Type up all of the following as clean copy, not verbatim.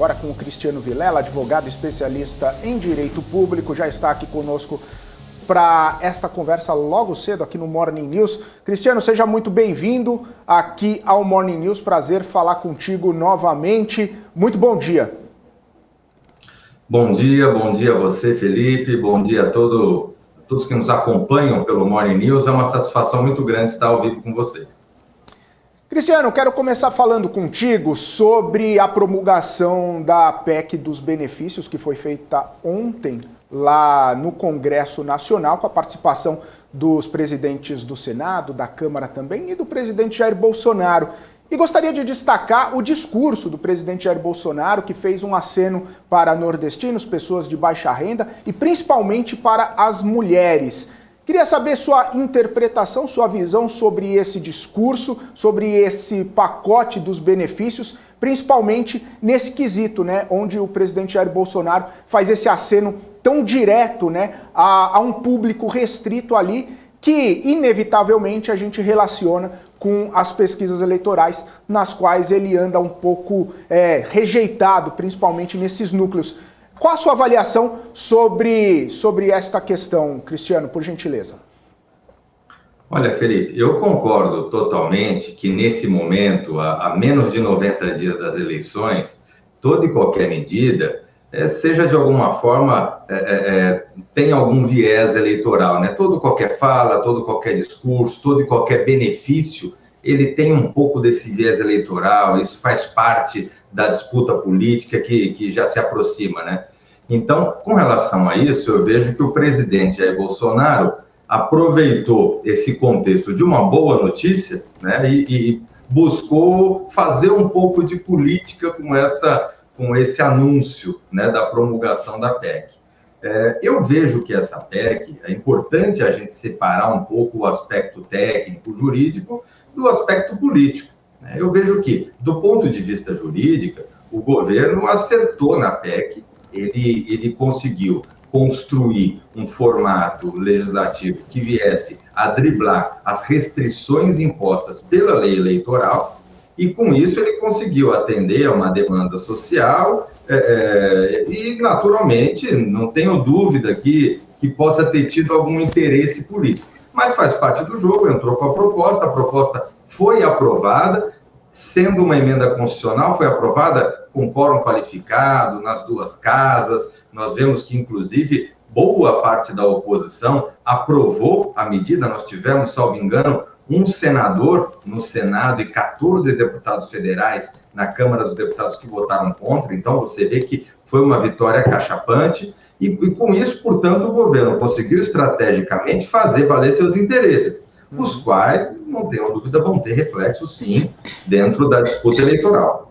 Agora com o Cristiano Vilela, advogado especialista em direito público, já está aqui conosco para esta conversa logo cedo aqui no Morning News. Cristiano, seja muito bem-vindo aqui ao Morning News, prazer falar contigo novamente. Muito bom dia. Bom dia a você, Felipe, bom dia a todos que nos acompanham pelo Morning News. É uma satisfação muito grande estar ao vivo com vocês. Cristiano, quero começar falando contigo sobre a promulgação da PEC dos benefícios, que foi feita ontem lá no Congresso Nacional, com a participação dos presidentes do Senado, da Câmara também, e do presidente Jair Bolsonaro. E gostaria de destacar o discurso do presidente Jair Bolsonaro, que fez um aceno para nordestinos, pessoas de baixa renda e principalmente para as mulheres. Queria saber sua interpretação, sua visão sobre esse discurso, sobre esse pacote dos benefícios, principalmente nesse quesito, né, onde o presidente Jair Bolsonaro faz esse aceno tão direto, né, a um público restrito ali, que inevitavelmente a gente relaciona com as pesquisas eleitorais, nas quais ele anda um pouco rejeitado, principalmente nesses núcleos. Qual a sua avaliação sobre esta questão, Cristiano, por gentileza? Olha, Felipe, eu concordo totalmente que nesse momento, a menos de 90 dias das eleições, toda e qualquer medida, seja de alguma forma, tem algum viés eleitoral, né? Todo qualquer fala, todo qualquer discurso, todo e qualquer benefício, ele tem um pouco desse viés eleitoral, isso faz parte da disputa política que já se aproxima, né? Então, com relação a isso, eu vejo que o presidente Jair Bolsonaro aproveitou esse contexto de uma boa notícia, né, e buscou fazer um pouco de política com esse anúncio, né, da promulgação da PEC. Eu vejo que essa PEC, é importante a gente separar um pouco o aspecto técnico, jurídico, do aspecto político. Eu vejo que, do ponto de vista jurídico, o governo acertou na PEC, ele conseguiu construir um formato legislativo que viesse a driblar as restrições impostas pela lei eleitoral, e com isso ele conseguiu atender a uma demanda social e, naturalmente, não tenho dúvida que possa ter tido algum interesse político. Mas faz parte do jogo, entrou com a proposta foi aprovada, sendo uma emenda constitucional, foi aprovada com quórum qualificado nas duas casas. Nós vemos que, inclusive, boa parte da oposição aprovou a medida. Nós tivemos, salvo engano, um senador no Senado e 14 deputados federais na Câmara dos Deputados que votaram contra. Então, você vê que foi uma vitória cachapante e com isso, portanto, o governo conseguiu estrategicamente fazer valer seus interesses, os quais, não tenho dúvida, vão ter reflexo, sim, dentro da disputa eleitoral.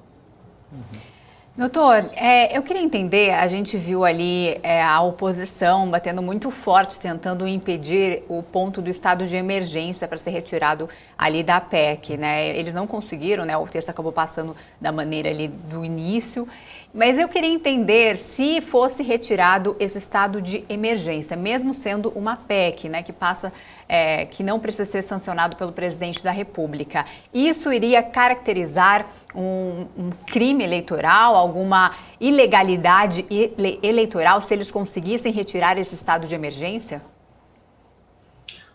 Doutor, eu queria entender, a gente viu ali a oposição batendo muito forte, tentando impedir o ponto do estado de emergência para ser retirado ali da PEC, né? Eles não conseguiram, né? O texto acabou passando da maneira ali do início, mas eu queria entender se fosse retirado esse estado de emergência, mesmo sendo uma PEC, né? Que passa, que não precisa ser sancionado pelo presidente da República. Isso iria caracterizar um crime eleitoral, alguma ilegalidade eleitoral, se eles conseguissem retirar esse estado de emergência?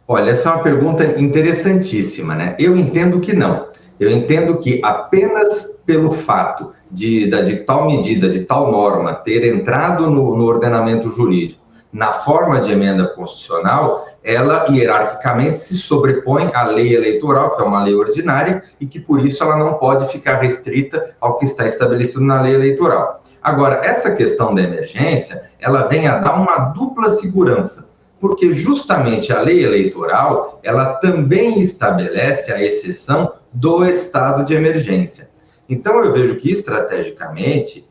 Olha, essa é uma pergunta interessantíssima, né? Eu entendo que não. Eu entendo que apenas pelo fato de tal medida, de tal norma ter entrado no ordenamento jurídico na forma de emenda constitucional, ela hierarquicamente se sobrepõe à lei eleitoral, que é uma lei ordinária, e que por isso ela não pode ficar restrita ao que está estabelecido na lei eleitoral. Agora, essa questão da emergência, ela vem a dar uma dupla segurança, porque justamente a lei eleitoral, ela também estabelece a exceção do estado de emergência. Então, eu vejo que estrategicamente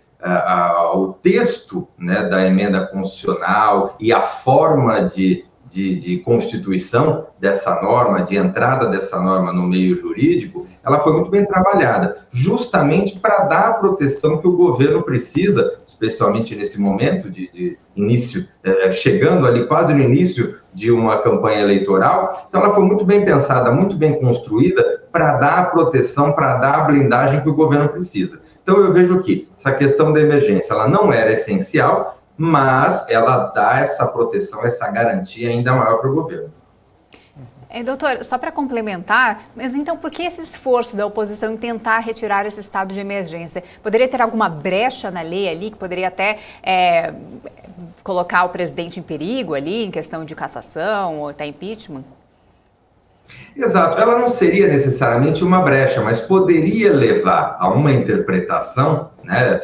o texto, né, da emenda constitucional e a forma de constituição dessa norma, de entrada dessa norma no meio jurídico, ela foi muito bem trabalhada, justamente para dar a proteção que o governo precisa, especialmente nesse momento de início, chegando ali quase no início de uma campanha eleitoral. Então, ela foi muito bem pensada, muito bem construída, para dar a proteção, para dar a blindagem que o governo precisa. Então, eu vejo que essa questão da emergência, ela não era essencial, mas ela dá essa proteção, essa garantia ainda maior para o governo. Doutor, só para complementar, mas então por que esse esforço da oposição em tentar retirar esse estado de emergência? Poderia ter alguma brecha na lei ali que poderia até colocar o presidente em perigo ali, em questão de cassação ou até impeachment? Exato, ela não seria necessariamente uma brecha, mas poderia levar a uma interpretação, né,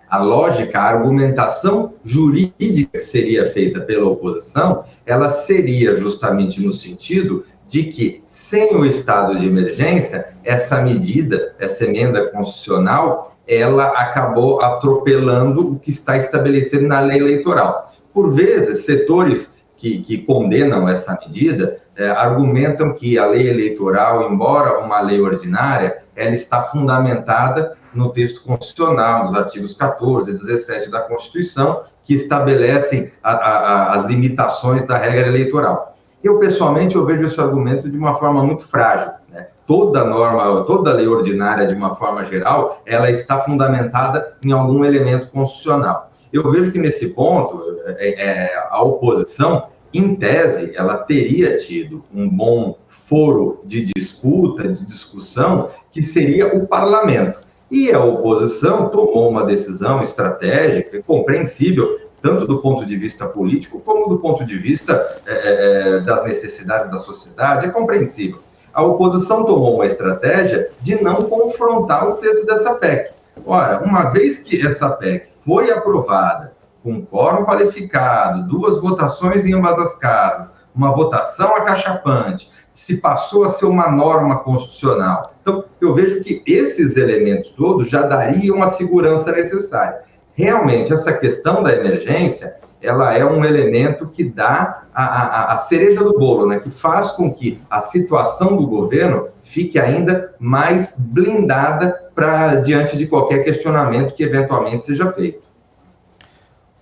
a lógica, a argumentação jurídica que seria feita pela oposição, ela seria justamente no sentido de que, sem o estado de emergência, essa medida, essa emenda constitucional, ela acabou atropelando o que está estabelecido na lei eleitoral. Por vezes, setores que condenam essa medida argumentam que a lei eleitoral, embora uma lei ordinária, ela está fundamentada no texto constitucional, nos artigos 14 e 17 da Constituição, que estabelecem as limitações da regra eleitoral. Eu, pessoalmente, eu vejo esse argumento de uma forma muito frágil, né? Toda norma, toda lei ordinária, de uma forma geral, ela está fundamentada em algum elemento constitucional. Eu vejo que, nesse ponto, a oposição, em tese, ela teria tido um bom foro de disputa, de discussão, que seria o parlamento. E a oposição tomou uma decisão estratégica, compreensível, tanto do ponto de vista político, como do ponto de vista das necessidades da sociedade, é compreensível. A oposição tomou uma estratégia de não confrontar o texto dessa PEC. Ora, uma vez que essa PEC foi aprovada, com quórum qualificado, 2 votações em ambas as casas, uma votação acachapante, se passou a ser uma norma constitucional. Então, eu vejo que esses elementos todos já dariam a segurança necessária. Realmente, essa questão da emergência, ela é um elemento que dá a cereja do bolo, né? Que faz com que a situação do governo fique ainda mais blindada diante de qualquer questionamento que eventualmente seja feito.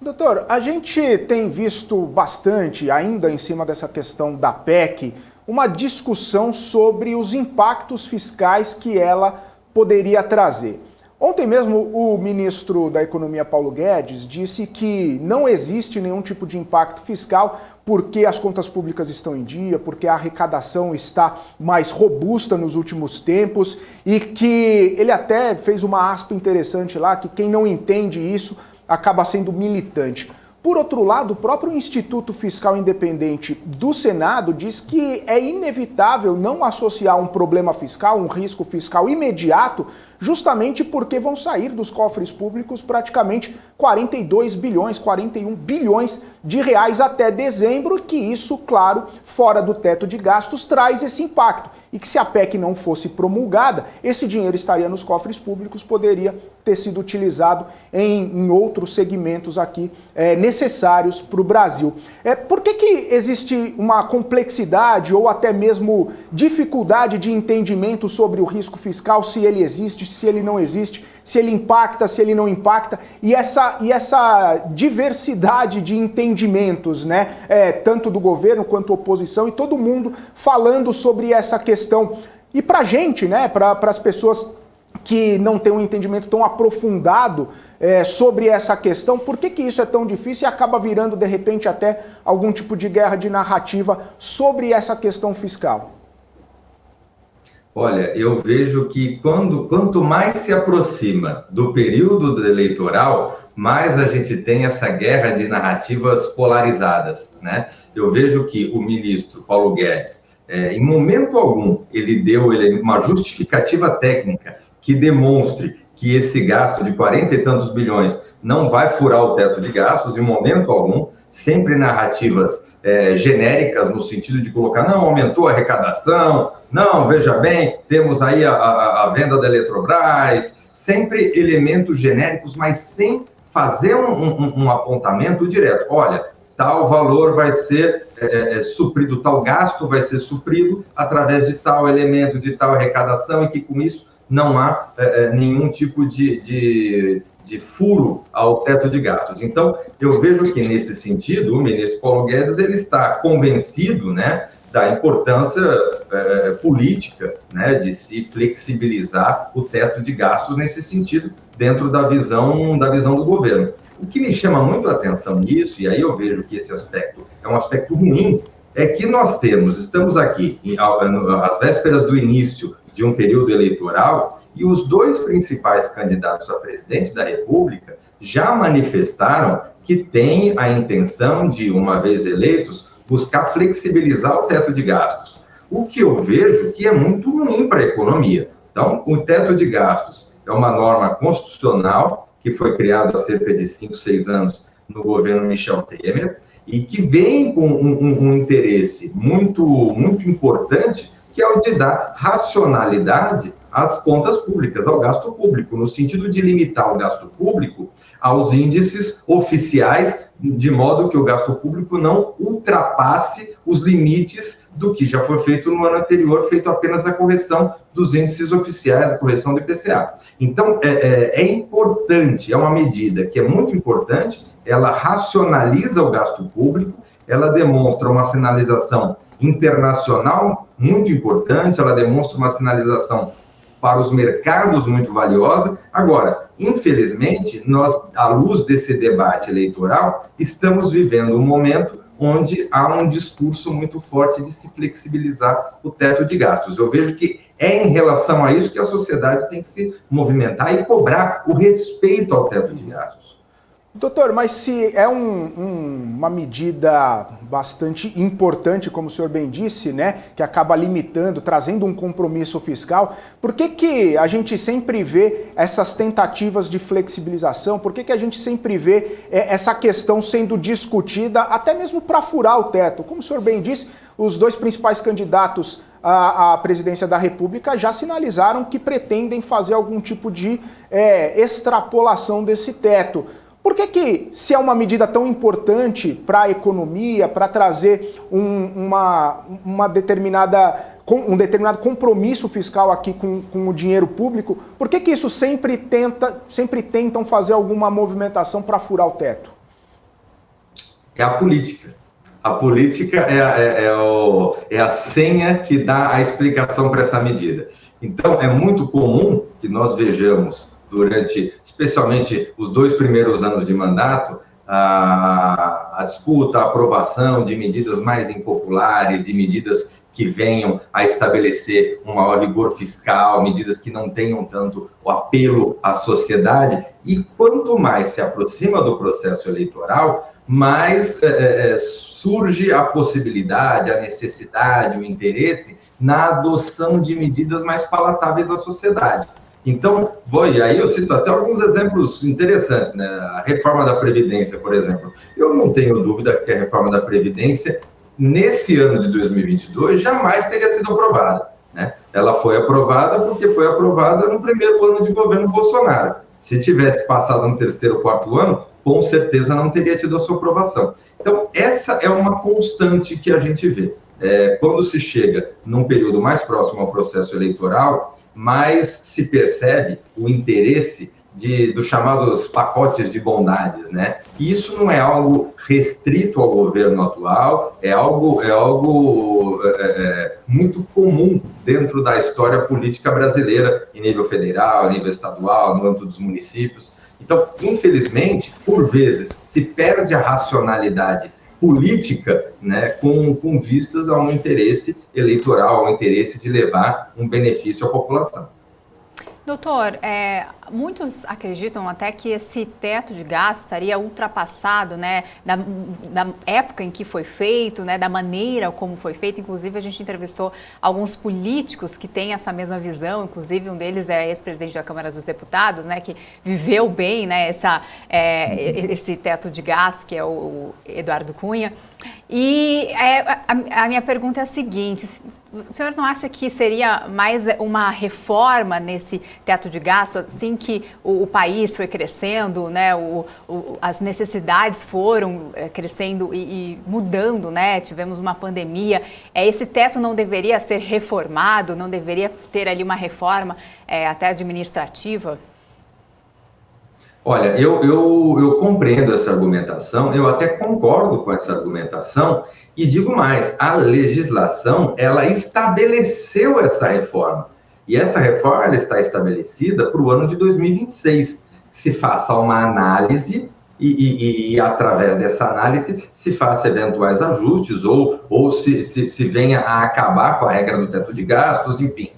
Doutor, a gente tem visto bastante, ainda em cima dessa questão da PEC, uma discussão sobre os impactos fiscais que ela poderia trazer. Ontem mesmo, o ministro da Economia, Paulo Guedes, disse que não existe nenhum tipo de impacto fiscal porque as contas públicas estão em dia, porque a arrecadação está mais robusta nos últimos tempos e que ele até fez uma aspa interessante lá, que quem não entende isso acaba sendo militante. Por outro lado, o próprio Instituto Fiscal Independente do Senado diz que é inevitável não associar um problema fiscal, um risco fiscal imediato, justamente porque vão sair dos cofres públicos praticamente 42 bilhões, 41 bilhões de reais até dezembro, e que isso, claro, fora do teto de gastos, traz esse impacto. E que se a PEC não fosse promulgada, esse dinheiro estaria nos cofres públicos, poderia ter sido utilizado em outros segmentos aqui necessários para o Brasil. Por que existe uma complexidade ou até mesmo dificuldade de entendimento sobre o risco fiscal, se ele existe, se ele não existe, se ele impacta, se ele não impacta, e essa diversidade de entendimentos, né, tanto do governo quanto oposição, e todo mundo falando sobre essa questão. E para a gente, né, para as pessoas que não têm um entendimento tão aprofundado sobre essa questão, por que isso é tão difícil e acaba virando, de repente, até algum tipo de guerra de narrativa sobre essa questão fiscal? Olha, eu vejo que quanto mais se aproxima do período eleitoral, mais a gente tem essa guerra de narrativas polarizadas, né? Eu vejo que o ministro Paulo Guedes, em momento algum, ele deu uma justificativa técnica que demonstre que esse gasto de 40 e tantos bilhões não vai furar o teto de gastos, em momento algum, sempre narrativas genéricas, no sentido de colocar, não, aumentou a arrecadação, não, veja bem, temos aí a venda da Eletrobras, sempre elementos genéricos, mas sem fazer um apontamento direto. Olha, tal valor vai ser suprido, tal gasto vai ser suprido através de tal elemento, de tal arrecadação, e que com isso não há nenhum tipo de furo ao teto de gastos. Então, eu vejo que, nesse sentido, o ministro Paulo Guedes ele está convencido, né, da importância política, né, de se flexibilizar o teto de gastos nesse sentido, dentro da visão do governo. O que me chama muito a atenção nisso, e aí eu vejo que esse aspecto é um aspecto ruim, é que estamos aqui às vésperas do início de um período eleitoral e os dois principais candidatos a presidente da República já manifestaram que têm a intenção de, uma vez eleitos, buscar flexibilizar o teto de gastos. O que eu vejo que é muito ruim para a economia. Então, o teto de gastos é uma norma constitucional que foi criada há cerca de 5, 6 anos no governo Michel Temer e que vem com um interesse muito importante, que é o de dar racionalidade às contas públicas, ao gasto público, no sentido de limitar o gasto público aos índices oficiais, de modo que o gasto público não ultrapasse os limites do que já foi feito no ano anterior, feito apenas a correção dos índices oficiais, a correção do IPCA. Então, é importante, é uma medida que é muito importante, ela racionaliza o gasto público, ela demonstra uma sinalização internacional muito importante, ela demonstra uma sinalização para os mercados muito valiosa. Agora, infelizmente, nós, à luz desse debate eleitoral, estamos vivendo um momento onde há um discurso muito forte de se flexibilizar o teto de gastos. Eu vejo que é em relação a isso que a sociedade tem que se movimentar e cobrar o respeito ao teto de gastos. Doutor, mas se é uma medida bastante importante, como o senhor bem disse, né, que acaba limitando, trazendo um compromisso fiscal, por que a gente sempre vê essas tentativas de flexibilização? Por que a gente sempre vê essa questão sendo discutida, até mesmo para furar o teto? Como o senhor bem disse, os dois principais candidatos à presidência da República já sinalizaram que pretendem fazer algum tipo de extrapolação desse teto. Por que, se é uma medida tão importante para a economia, para trazer um determinado compromisso fiscal aqui com o dinheiro público, por que isso sempre tentam fazer alguma movimentação para furar o teto? É a política. A política é a senha que dá a explicação para essa medida. Então, é muito comum que nós vejamos especialmente os 2 primeiros anos de mandato, a disputa, a aprovação de medidas mais impopulares, de medidas que venham a estabelecer um maior rigor fiscal, medidas que não tenham tanto o apelo à sociedade. E quanto mais se aproxima do processo eleitoral, mais surge a possibilidade, a necessidade, o interesse na adoção de medidas mais palatáveis à sociedade. Então, e aí eu cito até alguns exemplos interessantes, né? A reforma da Previdência, por exemplo. Eu não tenho dúvida que a reforma da Previdência, nesse ano de 2022, jamais teria sido aprovada, né? Ela foi aprovada porque foi aprovada no primeiro ano de governo Bolsonaro. Se tivesse passado no 3º, 4º ano, com certeza não teria tido a sua aprovação. Então, essa é uma constante que a gente vê. Quando se chega num período mais próximo ao processo eleitoral, mais se percebe o interesse dos chamados pacotes de bondades, né? E isso não é algo restrito ao governo atual, é algo muito comum dentro da história política brasileira, em nível federal, em nível estadual, no âmbito dos municípios. Então, infelizmente, por vezes, se perde a racionalidade política, né, com vistas a um interesse eleitoral, a um interesse de levar um benefício à população. Doutor, muitos acreditam até que esse teto de gasto estaria ultrapassado, né, da época em que foi feito, né, da maneira como foi feito. Inclusive, a gente entrevistou alguns políticos que têm essa mesma visão, inclusive um deles é ex-presidente da Câmara dos Deputados, né, que viveu bem, né, esse teto de gasto, que é o Eduardo Cunha. E a minha pergunta é a seguinte: o senhor não acha que seria mais uma reforma nesse teto de gasto, assim que o país foi crescendo, né, as necessidades foram crescendo e mudando, né, tivemos uma pandemia, esse teto não deveria ser reformado, não deveria ter ali uma reforma até administrativa? Olha, eu compreendo essa argumentação, eu até concordo com essa argumentação, e digo mais, a legislação, ela estabeleceu essa reforma, e essa reforma ela está estabelecida para o ano de 2026, que se faça uma análise e através dessa análise se faça eventuais ajustes ou se venha a acabar com a regra do teto de gastos, enfim.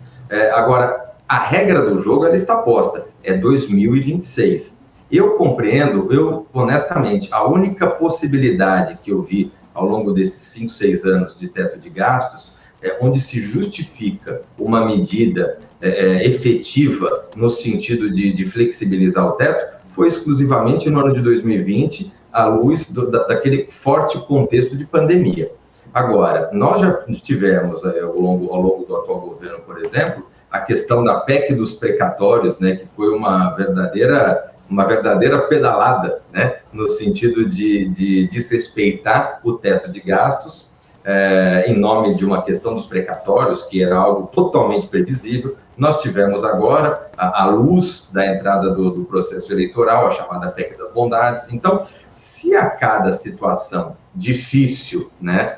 Agora, a regra do jogo ela está posta, é 2026. Eu compreendo, honestamente, a única possibilidade que eu vi ao longo desses 5, 6 anos de teto de gastos, onde se justifica uma medida efetiva no sentido de flexibilizar o teto, foi exclusivamente no ano de 2020, à luz daquele forte contexto de pandemia. Agora, nós já tivemos, ao longo do atual governo, por exemplo, a questão da PEC dos precatórios, né, que foi uma verdadeira pedalada, né, no sentido de desrespeitar o teto de gastos, em nome de uma questão dos precatórios, que era algo totalmente previsível. Nós tivemos agora, à luz da entrada do processo eleitoral, a chamada PEC das bondades. Então, se a cada situação difícil, né,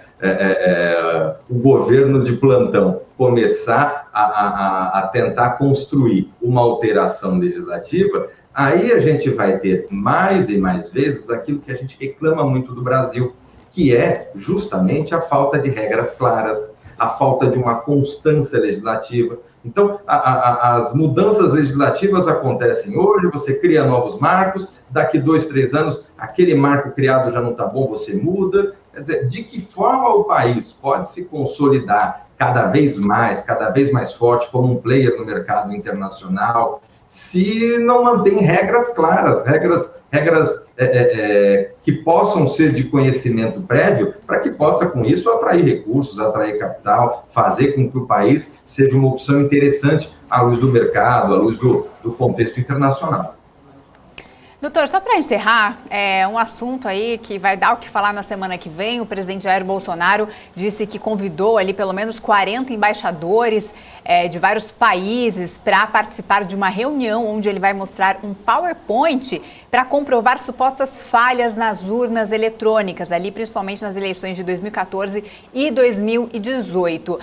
o governo de plantão começar a tentar construir uma alteração legislativa, aí a gente vai ter mais e mais vezes aquilo que a gente reclama muito do Brasil, que é justamente a falta de regras claras, a falta de uma constância legislativa. Então, as mudanças legislativas acontecem hoje, você cria novos marcos, daqui 2, 3 anos, aquele marco criado já não está bom, você muda. Quer dizer, de que forma o país pode se consolidar cada vez mais forte como um player no mercado internacional, se não mantém regras claras, regras que possam ser de conhecimento prévio, para que possa, com isso, atrair recursos, atrair capital, fazer com que o país seja uma opção interessante à luz do mercado, à luz do contexto internacional. Doutor, só para encerrar, um assunto aí que vai dar o que falar na semana que vem. O presidente Jair Bolsonaro disse que convidou ali pelo menos 40 embaixadores de vários países para participar de uma reunião onde ele vai mostrar um PowerPoint para comprovar supostas falhas nas urnas eletrônicas, ali principalmente nas eleições de 2014 e 2018.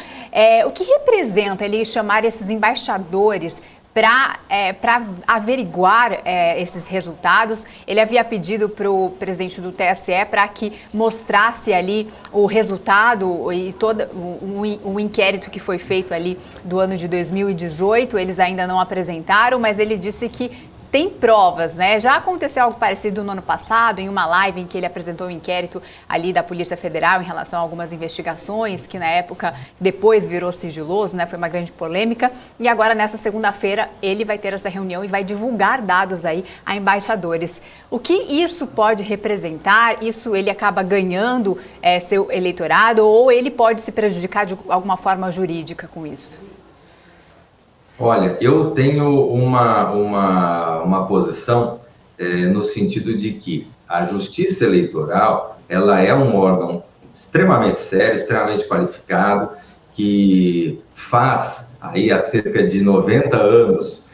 O que representa ele chamar esses embaixadores para averiguar esses resultados? Ele havia pedido para o presidente do TSE para que mostrasse ali o resultado e todo o inquérito que foi feito ali do ano de 2018. Eles ainda não apresentaram, mas ele disse que tem provas, né? Já aconteceu algo parecido no ano passado, em uma live em que ele apresentou um inquérito ali da Polícia Federal em relação a algumas investigações, que na época depois virou sigiloso, né? Foi uma grande polêmica. E agora, nessa segunda-feira, ele vai ter essa reunião e vai divulgar dados aí a embaixadores. O que isso pode representar? Isso ele acaba ganhando seu eleitorado ou ele pode se prejudicar de alguma forma jurídica com isso? Olha, eu tenho uma posição no sentido de que a Justiça Eleitoral, ela é um órgão extremamente sério, extremamente qualificado, que faz aí há cerca de 90 anos,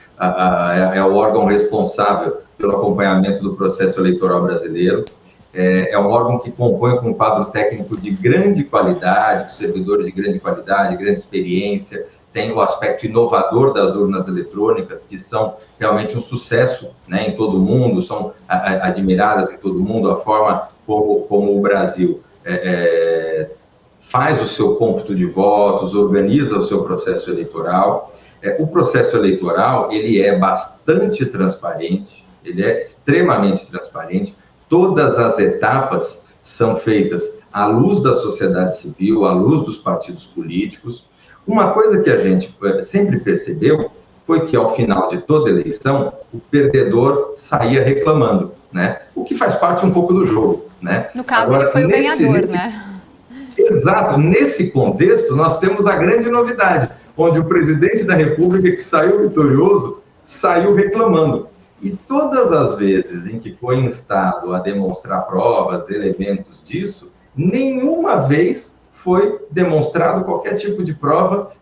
é o órgão responsável pelo acompanhamento do processo eleitoral brasileiro. É um órgão que compõe com um quadro técnico de grande qualidade, com servidores de grande qualidade, grande experiência. Tem o aspecto inovador das urnas eletrônicas, que são realmente um sucesso, né, em todo o mundo, são admiradas em todo o mundo, a forma como o Brasil faz o seu cômputo de votos, organiza o seu processo eleitoral. O processo eleitoral, ele é bastante transparente, ele é extremamente transparente, todas as etapas são feitas à luz da sociedade civil, à luz dos partidos políticos. Uma coisa que a gente sempre percebeu foi que, ao final de toda eleição, o perdedor saía reclamando, né? O que faz parte um pouco do jogo, né? No caso, agora, ele foi o ganhador, né? Exato. Nesse contexto, nós temos a grande novidade, onde o presidente da República, que saiu vitorioso, saiu reclamando. E todas as vezes em que foi instado a demonstrar provas, elementos disso, nenhuma vez foi demonstrado qualquer tipo de prova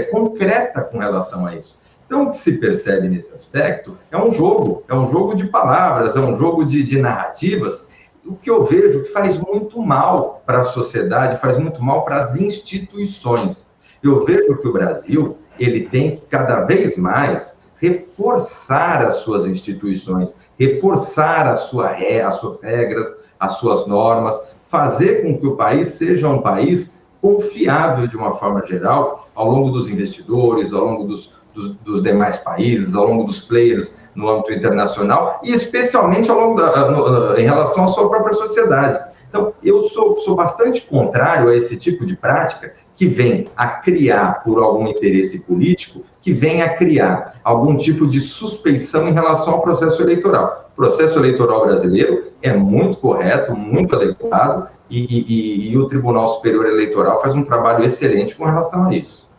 concreta com relação a isso. Então, o que se percebe nesse aspecto é um jogo de palavras, é um jogo de narrativas, o que eu vejo que faz muito mal para a sociedade, faz muito mal para as instituições. Eu vejo que o Brasil, ele tem que cada vez mais reforçar as suas instituições, reforçar as suas regras, as suas normas, fazer com que o país seja um país confiável de uma forma geral ao longo dos investidores, ao longo dos demais países, ao longo dos players no âmbito internacional e especialmente em relação à sua própria sociedade. Então, eu sou bastante contrário a esse tipo de prática que vem a criar, por algum interesse político, que vem a criar algum tipo de suspeição em relação ao processo eleitoral. O processo eleitoral brasileiro é muito correto, muito adequado, e o Tribunal Superior Eleitoral faz um trabalho excelente com relação a isso.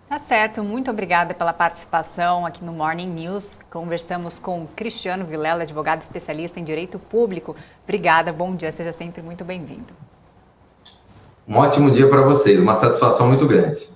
Tá certo, muito obrigada pela participação aqui no Morning News. Conversamos com Cristiano Vilela, advogado especialista em direito público. Obrigada, bom dia, seja sempre muito bem-vindo. Um ótimo dia para vocês, uma satisfação muito grande.